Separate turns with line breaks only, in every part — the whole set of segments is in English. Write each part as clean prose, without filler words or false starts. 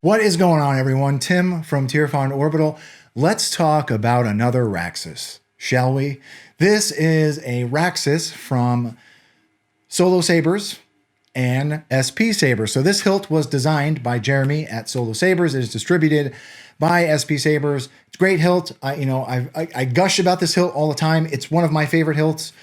What is going on, everyone? Tim from Tierfond Orbital. Let's talk about another Raxus, shall we? This is a Raxus from Solo Sabers and SP Sabers. So this hilt was designed by Jeremy at Solo Sabers. It is distributed by SP Sabers. It's a great hilt. I gush about this hilt all the time. It's one of my favorite hilts.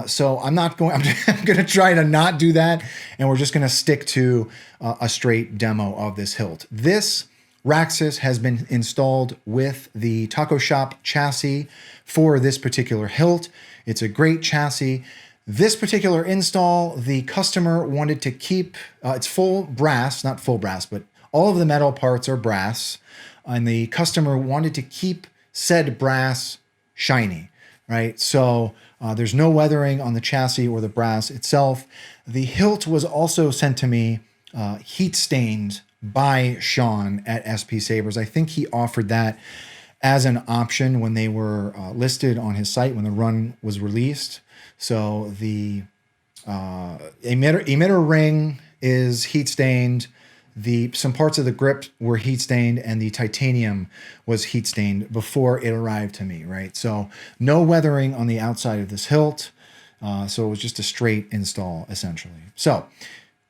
So I'm going to try to not do that. And we're just going to stick to a straight demo of this hilt. This Raxus has been installed with the Taco Shop chassis for this particular hilt. It's a great chassis. This particular install, the customer wanted to keep, it's full brass, not full brass, but all of the metal parts are brass. And the customer wanted to keep said brass shiny, right? So there's no weathering on the chassis or the brass itself. The hilt was also sent to me heat stained by Sean at SP Sabers. I think he offered that as an option when they were listed on his site when the run was released. So the emitter ring is heat stained. Some parts of the grip were heat stained, and the titanium was heat stained before it arrived to me, right? So no weathering on the outside of this hilt. So it was just a straight install essentially. So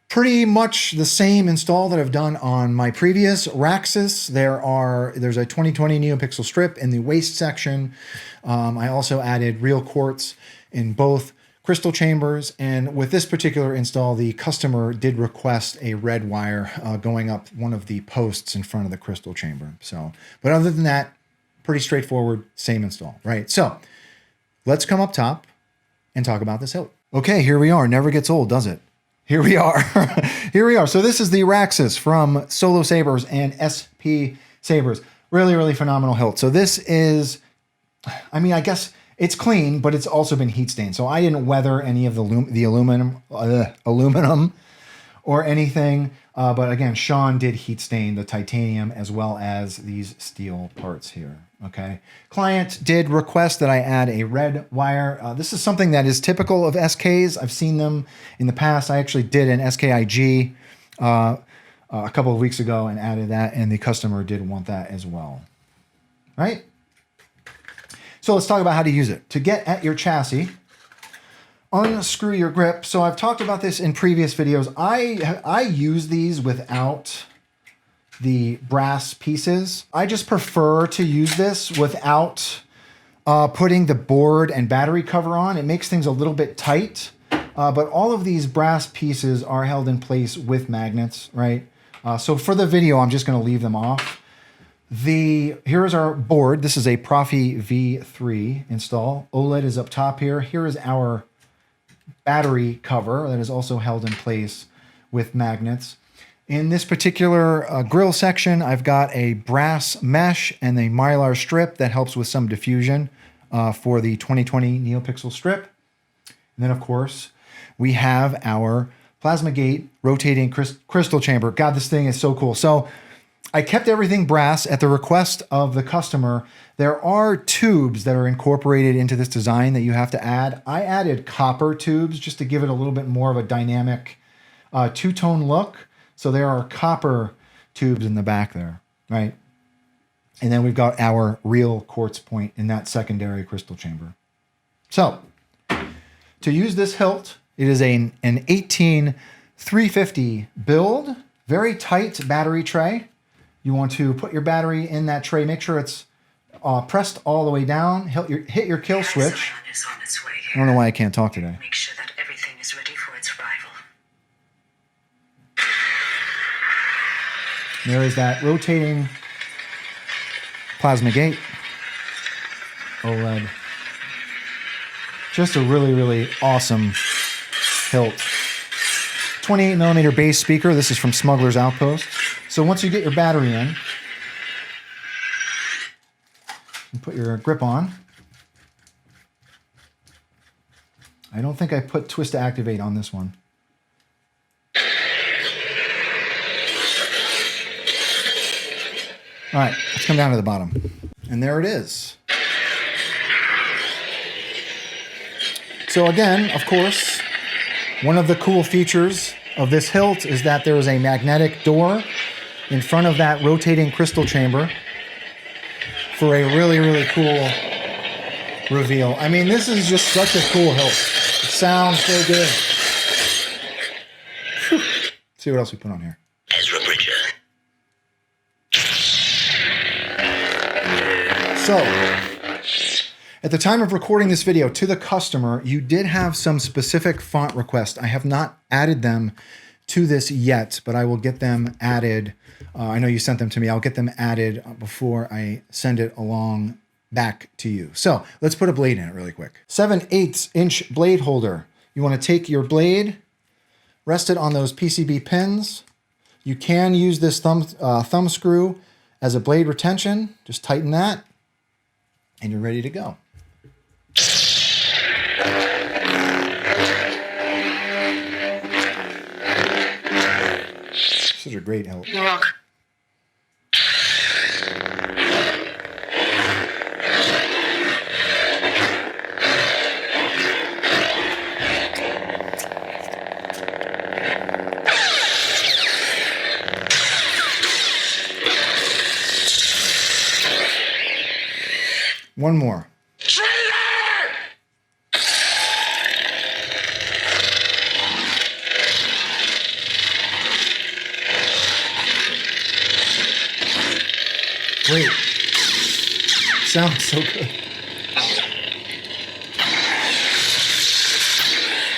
pretty much the same install that I've done on my previous Raxus. There's a 2020 NeoPixel strip in the waist section. I also added real quartz in both crystal chambers, and with this particular install, the customer did request a red wire going up one of the posts in front of the crystal chamber. So, but other than that, pretty straightforward, same install, right? So let's come up top and talk about this hilt. Okay, here we are. Never gets old, does it? Here we are. Here we are. So this is the Raxus from Solo Sabers and SP Sabers. Really, really phenomenal hilt. So this is, I mean, I guess it's clean, but it's also been heat stained. So I didn't weather any of the aluminum or anything. But again, Sean did heat stain the titanium as well as these steel parts here. Okay. Client did request that I add a red wire. This is something that is typical of SKs. I've seen them in the past. I actually did an SKIG a couple of weeks ago and added that, and the customer did want that as well. Right? So let's talk about how to use it. To get at your chassis, unscrew your grip. So I've talked about this in previous videos. I use these without the brass pieces. I just prefer to use this without putting the board and battery cover on. It makes things a little bit tight, but all of these brass pieces are held in place with magnets, right? So for the video, I'm just gonna leave them off. Here is our board. This is a Proffie V3 install. OLED is up top here. Here is our battery cover that is also held in place with magnets. In this particular grill section, I've got a brass mesh and a mylar strip that helps with some diffusion for the 2020 NeoPixel strip. And then, of course, we have our plasma gate rotating crystal chamber. God, this thing is so cool. So I kept everything brass at the request of the customer. There are tubes that are incorporated into this design that you have to add. I added copper tubes just to give it a little bit more of a dynamic two-tone look. So there are copper tubes in the back there, right? And then we've got our real quartz point in that secondary crystal chamber. So to use this hilt, it is an 18350 build, very tight battery tray. You want to put your battery in that tray. Make sure it's pressed all the way down. Hit your kill switch. I don't know why I can't talk today.
Make sure that everything is ready for its arrival.
There is that rotating plasma gate. OLED. Just a really, really awesome hilt. 28mm bass speaker. This is from Smugglers Outpost. So once you get your battery in, you put your grip on. I don't think I put twist to activate on this one. All right, let's come down to the bottom. And there it is. So again, of course, one of the cool features of this hilt is that there is a magnetic door in front of that rotating crystal chamber for a really, really cool reveal. I mean, this is just such a cool hilt. It sounds so good. Whew. See what else we put on here.
Ezra Bridger.
So, at the time of recording this video to the customer, you did have some specific font requests. I have not added them to this yet, but I will get them added. I know you sent them to me. I'll get them added before I send it along back to you. So let's put a blade in it really quick. 7/8 inch blade holder. You want to take your blade, rest it on those PCB pins. You can use this thumb screw as a blade retention. Just tighten that and you're ready to go. Such a great hilt.
Rock.
One more. Great. Sounds so good.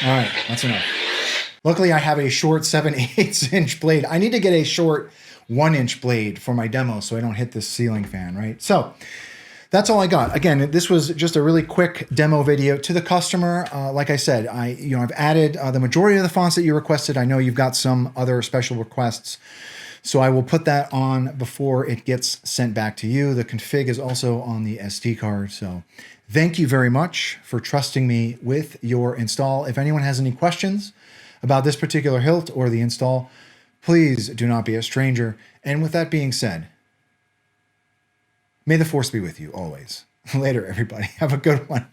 All right, that's enough. Luckily, I have a short 7/8 inch blade. I need to get a short 1-inch blade for my demo so I don't hit this ceiling fan, right? So that's all I got. Again, this was just a really quick demo video to the customer. Like I said, I've added the majority of the fonts that you requested. I know you've got some other special requests, so I will put that on before it gets sent back to you. The config is also on the SD card. So thank you very much for trusting me with your install. If anyone has any questions about this particular hilt or the install, please do not be a stranger. And with that being said, may the force be with you always. Later, everybody. Have a good one.